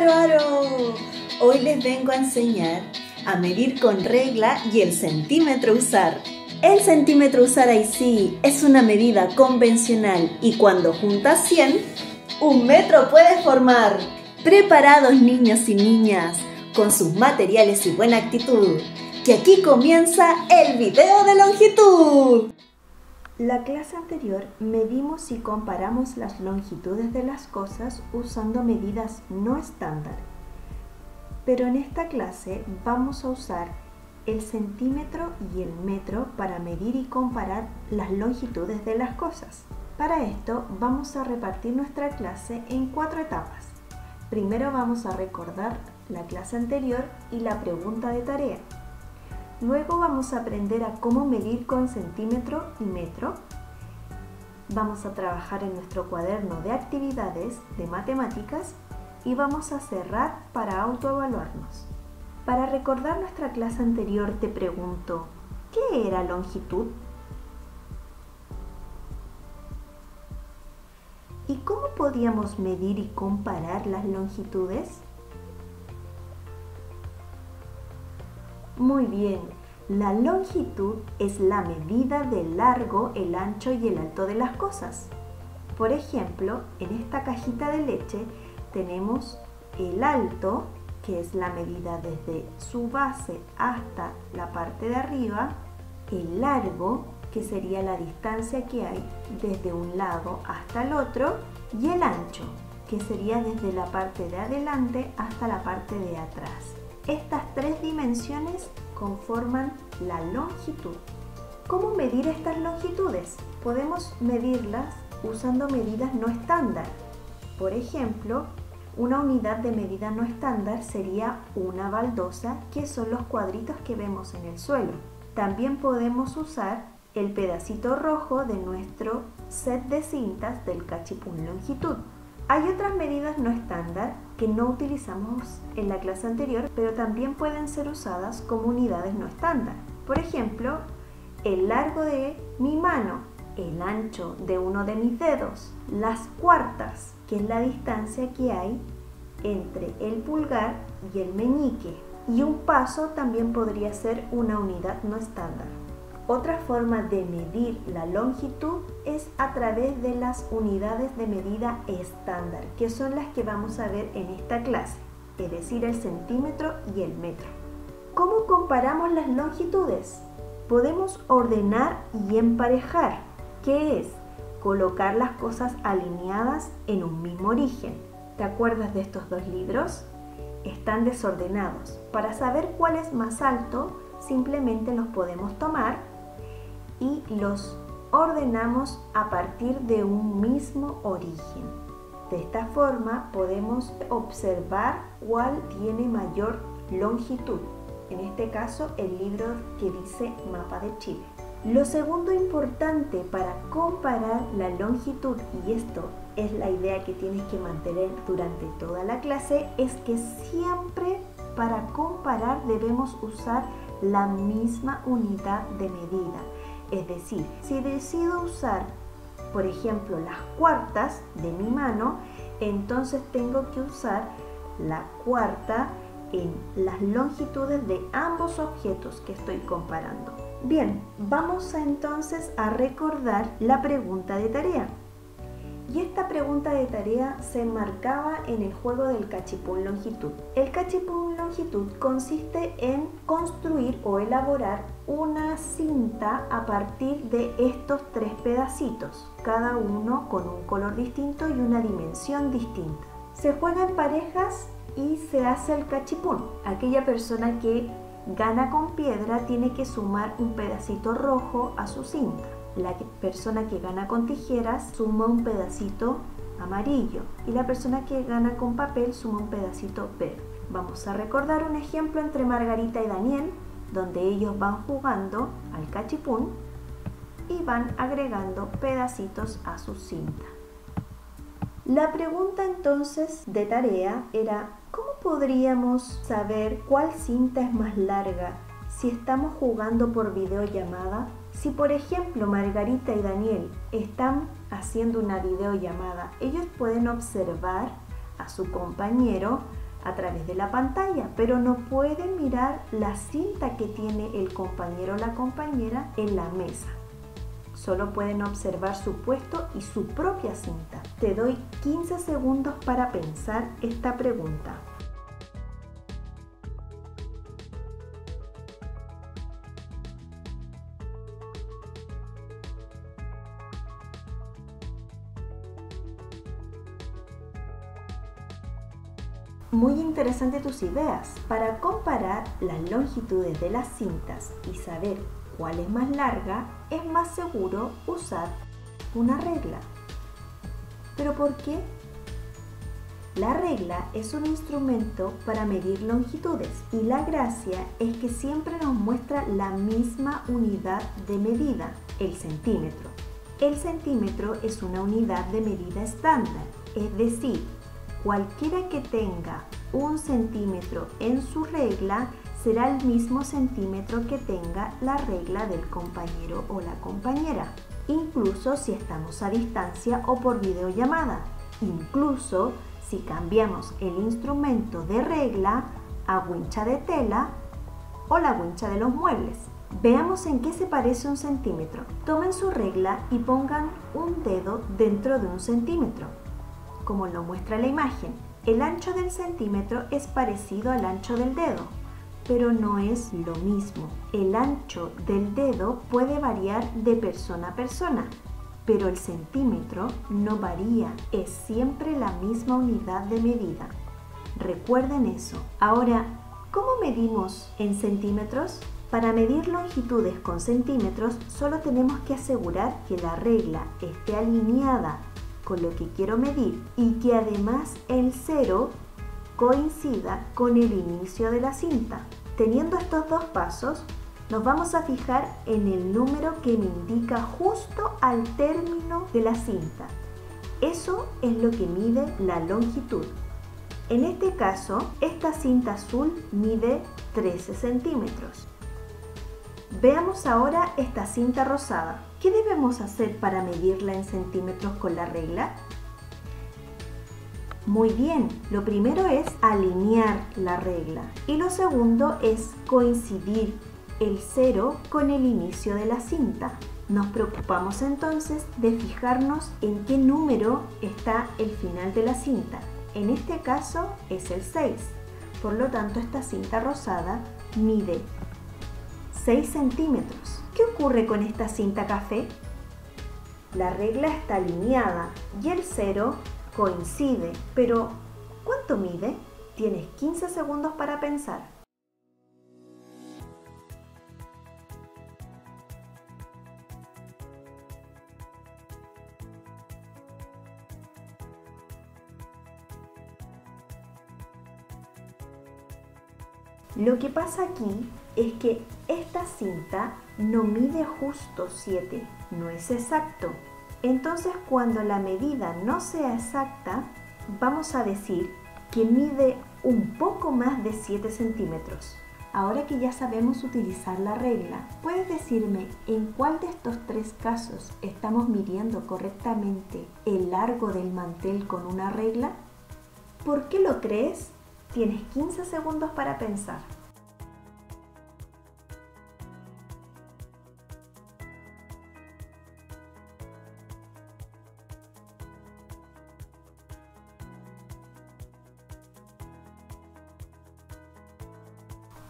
aro! Hoy les vengo a enseñar a medir con regla y el centímetro usar. El centímetro usar ahí sí es una medida convencional y cuando juntas 100, un metro puede formar. Preparados niños y niñas, con sus materiales y buena actitud, que aquí comienza el video de longitud. La clase anterior medimos y comparamos las longitudes de las cosas usando medidas no estándar. Pero en esta clase vamos a usar el centímetro y el metro para medir y comparar las longitudes de las cosas. Para esto vamos a repartir nuestra clase en 4 etapas. Primero vamos a recordar la clase anterior y la pregunta de tarea. Luego vamos a aprender a cómo medir con centímetro y metro. Vamos a trabajar en nuestro cuaderno de actividades de matemáticas y vamos a cerrar para autoevaluarnos. Para recordar nuestra clase anterior te pregunto, ¿qué era longitud? ¿Y cómo podíamos medir y comparar las longitudes? Muy bien, la longitud es la medida del largo, el ancho y el alto de las cosas. Por ejemplo, en esta cajita de leche tenemos el alto, que es la medida desde su base hasta la parte de arriba, el largo, que sería la distancia que hay desde un lado hasta el otro, y el ancho, que sería desde la parte de adelante hasta la parte de atrás. Estas 3 dimensiones conforman la longitud. ¿Cómo medir estas longitudes? Podemos medirlas usando medidas no estándar. Por ejemplo, una unidad de medida no estándar sería una baldosa, que son los cuadritos que vemos en el suelo. También podemos usar el pedacito rojo de nuestro set de cintas del cachipún longitud. Hay otras medidas no estándar que no utilizamos en la clase anterior, pero también pueden ser usadas como unidades no estándar. Por ejemplo, el largo de mi mano, el ancho de uno de mis dedos, las cuartas, que es la distancia que hay entre el pulgar y el meñique, y un paso también podría ser una unidad no estándar. Otra forma de medir la longitud es a través de las unidades de medida estándar, que son las que vamos a ver en esta clase, es decir, el centímetro y el metro. ¿Cómo comparamos las longitudes? Podemos ordenar y emparejar, que es colocar las cosas alineadas en un mismo origen. ¿Te acuerdas de estos 2 libros? Están desordenados. Para saber cuál es más alto, simplemente los podemos tomar y los ordenamos a partir de un mismo origen. De esta forma podemos observar cuál tiene mayor longitud. En este caso, el libro que dice Mapa de Chile. Lo segundo importante para comparar la longitud, y esto es la idea que tienes que mantener durante toda la clase, es que siempre para comparar debemos usar la misma unidad de medida. Es decir, si decido usar, por ejemplo, las cuartas de mi mano, entonces tengo que usar la cuarta en las longitudes de ambos objetos que estoy comparando. Bien, vamos entonces a recordar la pregunta de tarea. Y esta pregunta de tarea se enmarcaba en el juego del cachipún longitud. El cachipún longitud consiste en construir o elaborar una cinta a partir de estos 3 pedacitos, cada uno con un color distinto y una dimensión distinta. Se juega en parejas y se hace el cachipún. Aquella persona que gana con piedra tiene que sumar un pedacito rojo a su cinta. La persona que gana con tijeras suma un pedacito amarillo y la persona que gana con papel suma un pedacito verde. Vamos a recordar un ejemplo entre Margarita y Daniel, donde ellos van jugando al cachipún y van agregando pedacitos a su cinta. La pregunta entonces de tarea era: ¿cómo podríamos saber cuál cinta es más larga si estamos jugando por videollamada? Si por ejemplo Margarita y Daniel están haciendo una videollamada, ellos pueden observar a su compañero a través de la pantalla, pero no pueden mirar la cinta que tiene el compañero o la compañera en la mesa. Solo pueden observar su puesto y su propia cinta. Te doy 15 segundos para pensar esta pregunta. Muy interesante tus ideas. Para comparar las longitudes de las cintas y saber cuál es más larga, es más seguro usar una regla. ¿Pero por qué? La regla es un instrumento para medir longitudes y la gracia es que siempre nos muestra la misma unidad de medida, el centímetro. El centímetro es una unidad de medida estándar, es decir, cualquiera que tenga 1 centímetro en su regla será el mismo centímetro que tenga la regla del compañero o la compañera, incluso si estamos a distancia o por videollamada, incluso si cambiamos el instrumento de regla a wincha de tela o la wincha de los muebles. Veamos en qué se parece un centímetro. Tomen su regla y pongan un dedo dentro de un centímetro. Como lo muestra la imagen, el ancho del centímetro es parecido al ancho del dedo, pero no es lo mismo. El ancho del dedo puede variar de persona a persona, pero el centímetro no varía, es siempre la misma unidad de medida. Recuerden eso. Ahora, ¿cómo medimos en centímetros? Para medir longitudes con centímetros, solo tenemos que asegurar que la regla esté alineada con lo que quiero medir y que además el 0 coincida con el inicio de la cinta. Teniendo estos dos pasos, nos vamos a fijar en el número que me indica justo al término de la cinta. Eso es lo que mide la longitud. En este caso, esta cinta azul mide 13 centímetros. Veamos ahora esta cinta rosada. ¿Qué debemos hacer para medirla en centímetros con la regla? Muy bien, lo primero es alinear la regla y lo segundo es coincidir el 0 con el inicio de la cinta. Nos preocupamos entonces de fijarnos en qué número está el final de la cinta. En este caso es el 6, por lo tanto esta cinta rosada mide 6 centímetros. ¿Qué ocurre con esta cinta café? La regla está alineada y el 0 coincide, pero ¿cuánto mide? Tienes 15 segundos para pensar. Lo que pasa aquí es que esta cinta no mide justo 7, no es exacto. Entonces, cuando la medida no sea exacta, vamos a decir que mide un poco más de 7 centímetros. Ahora que ya sabemos utilizar la regla, ¿puedes decirme en cuál de estos 3 casos estamos midiendo correctamente el largo del mantel con una regla? ¿Por qué lo crees? Tienes 15 segundos para pensar.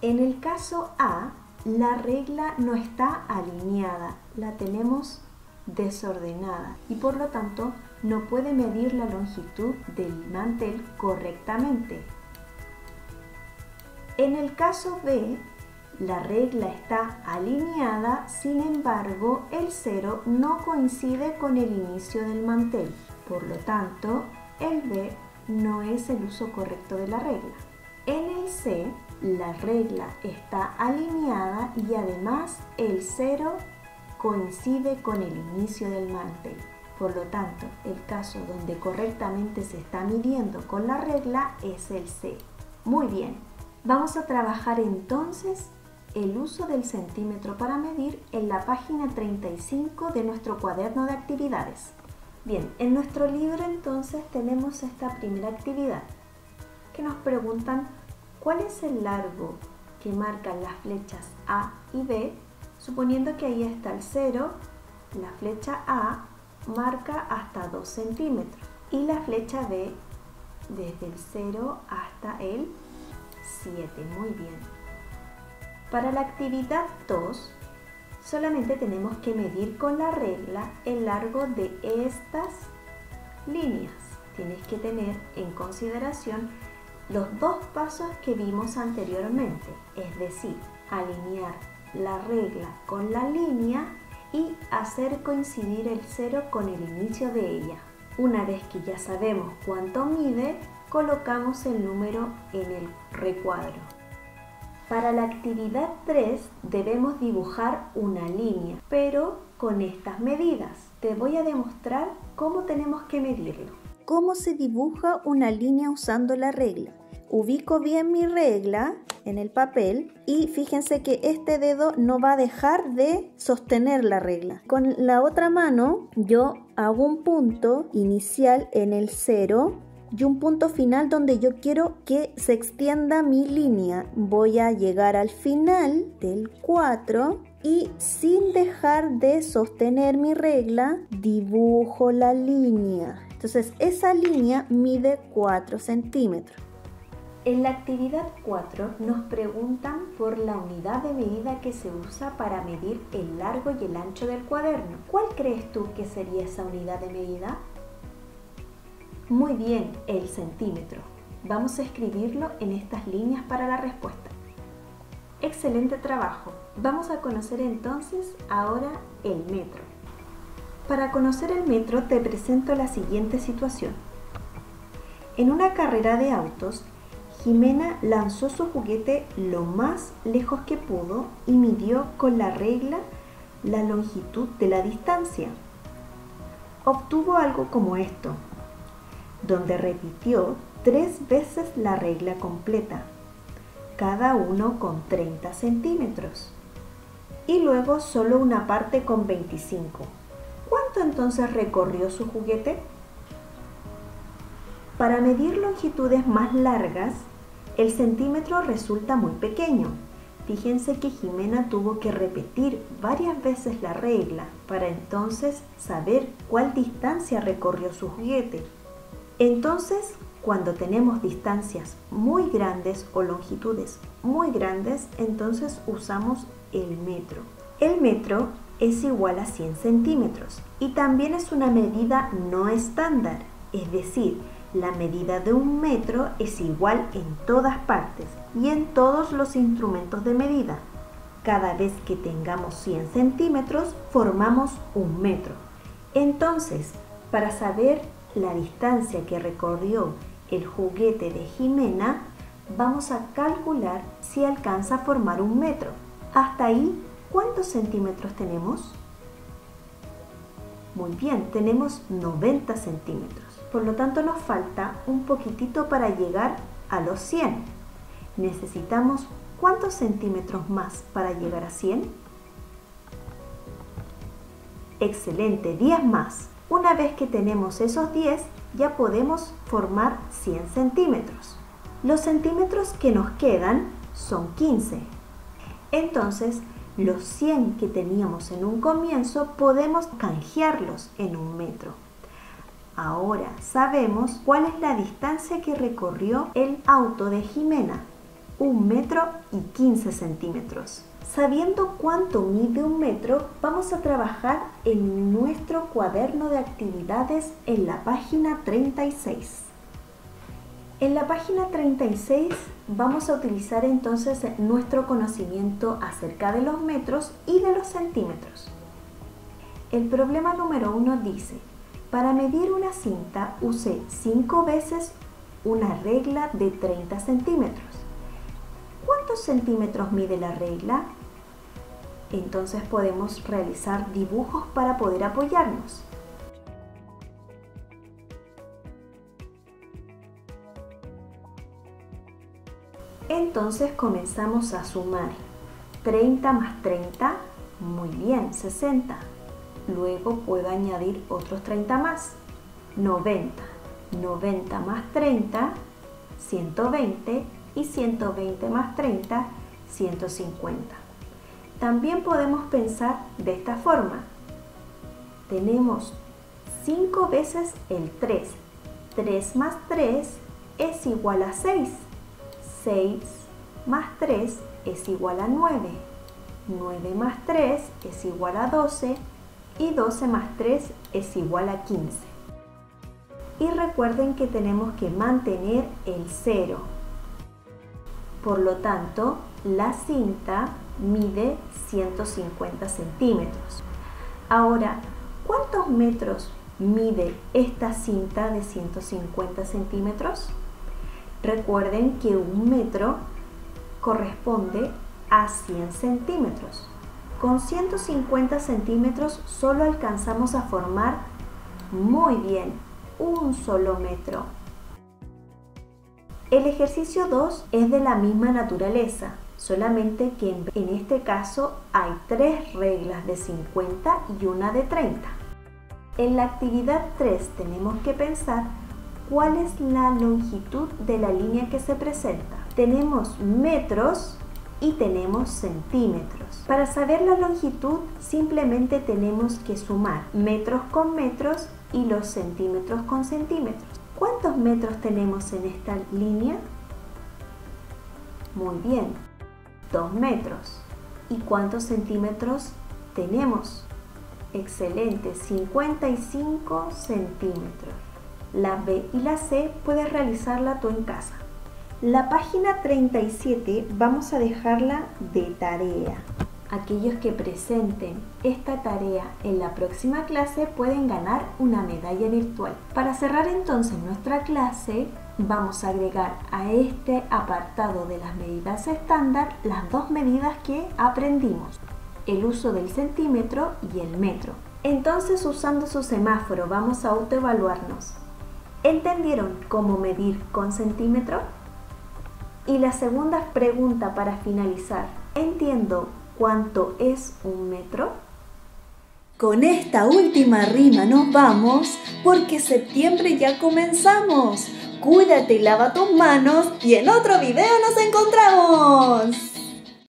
En el caso A, la regla no está alineada, la tenemos desordenada y por lo tanto no puede medir la longitud del mantel correctamente. En el caso B, la regla está alineada, sin embargo el 0 no coincide con el inicio del mantel, por lo tanto el B no es el uso correcto de la regla. En el C, la regla está alineada y además el 0 coincide con el inicio del mantel. Por lo tanto, el caso donde correctamente se está midiendo con la regla es el C. Muy bien, vamos a trabajar entonces el uso del centímetro para medir en la página 35 de nuestro cuaderno de actividades. Bien, en nuestro libro entonces tenemos esta primera actividad. que nos preguntan cuál es el largo que marcan las flechas A y B, suponiendo que ahí está el 0, la flecha A marca hasta 2 centímetros y la flecha B desde el 0 hasta el 7. Muy bien. Para la actividad 2, solamente tenemos que medir con la regla el largo de estas líneas. Tienes que tener en consideración los dos pasos que vimos anteriormente, es decir, alinear la regla con la línea y hacer coincidir el 0 con el inicio de ella. Una vez que ya sabemos cuánto mide, colocamos el número en el recuadro. Para la actividad 3 debemos dibujar una línea, pero con estas medidas. Te voy a demostrar cómo tenemos que medirlo. ¿Cómo se dibuja una línea usando la regla? Ubico bien mi regla en el papel y fíjense que este dedo no va a dejar de sostener la regla. Con la otra mano yo hago un punto inicial en el 0 y un punto final donde yo quiero que se extienda mi línea. Voy a llegar al final del 4 y sin dejar de sostener mi regla, dibujo la línea. Entonces esa línea mide 4 centímetros. En la actividad 4 nos preguntan por la unidad de medida que se usa para medir el largo y el ancho del cuaderno. ¿Cuál crees tú que sería esa unidad de medida? Muy bien, el centímetro. Vamos a escribirlo en estas líneas para la respuesta. Excelente trabajo. Vamos a conocer entonces ahora el metro. Para conocer el metro te presento la siguiente situación. En una carrera de autos, Jimena lanzó su juguete lo más lejos que pudo y midió con la regla la longitud de la distancia. Obtuvo algo como esto, donde repitió 3 veces la regla completa, cada uno con 30 centímetros, y luego solo una parte con 25. ¿Cuánto entonces recorrió su juguete? Para medir longitudes más largas, el centímetro resulta muy pequeño. Fíjense que Jimena tuvo que repetir varias veces la regla para entonces saber cuál distancia recorrió su juguete. Entonces, cuando tenemos distancias muy grandes o longitudes muy grandes, entonces usamos el metro. El metro es igual a 100 centímetros y también es una medida no estándar, es decir, la medida de un metro es igual en todas partes y en todos los instrumentos de medida. Cada vez que tengamos 100 centímetros, formamos un metro. Entonces, para saber la distancia que recorrió el juguete de Jimena, vamos a calcular si alcanza a formar un metro. Hasta ahí, ¿cuántos centímetros tenemos? Muy bien, tenemos 90 centímetros. Por lo tanto, nos falta un poquitito para llegar a los 100. ¿Necesitamos cuántos centímetros más para llegar a 100? Excelente, 10 más. Una vez que tenemos esos 10, ya podemos formar 100 centímetros. Los centímetros que nos quedan son 15. Entonces, los 100 que teníamos en un comienzo podemos canjearlos en un metro. Ahora sabemos cuál es la distancia que recorrió el auto de Jimena, 1 metro y 15 centímetros. Sabiendo cuánto mide un metro, vamos a trabajar en nuestro cuaderno de actividades en la página 36. En la página 36 vamos a utilizar entonces nuestro conocimiento acerca de los metros y de los centímetros. El problema número 1 dice: para medir una cinta use 5 veces una regla de 30 centímetros. ¿Cuántos centímetros mide la regla? Entonces podemos realizar dibujos para poder apoyarnos. Entonces comenzamos a sumar. 30 más 30, muy bien, 60. Luego puedo añadir otros 30 más, 90. 90 más 30, 120 y 120 más 30, 150. También podemos pensar de esta forma. Tenemos 5 veces el 3. 3 más 3 es igual a 6. 6 más 3 es igual a 9. 9 más 3 es igual a 12 y 12 más 3 es igual a 15. Y recuerden que tenemos que mantener el 0. Por lo tanto, la cinta mide 150 centímetros. Ahora, ¿cuántos metros mide esta cinta de 150 centímetros? Recuerden que un metro corresponde a 100 centímetros. Con 150 centímetros solo alcanzamos a formar muy bien un solo metro. El ejercicio 2 es de la misma naturaleza, solamente que en este caso hay 3 reglas de 50 y una de 30. En la actividad 3 tenemos que pensar cuál es la longitud de la línea que se presenta. Tenemos metros y tenemos centímetros. Para saber la longitud simplemente tenemos que sumar metros con metros y los centímetros con centímetros. ¿Cuántos metros tenemos en esta línea? Muy bien, 2 metros. ¿Y cuántos centímetros tenemos? Excelente, 55 centímetros. La B y la C puedes realizarla tú en casa. La página 37 vamos a dejarla de tarea. Aquellos que presenten esta tarea en la próxima clase pueden ganar una medalla virtual. Para cerrar entonces nuestra clase, vamos a agregar a este apartado de las medidas estándar las 2 medidas que aprendimos, el uso del centímetro y el metro. Entonces, usando su semáforo, vamos a autoevaluarnos. ¿Entendieron cómo medir con centímetro? Y la segunda pregunta para finalizar, ¿entiendo cuánto es un metro? Con esta última rima nos vamos porque septiembre ya comenzamos. Cuídate y lava tus manos y en otro video nos encontramos.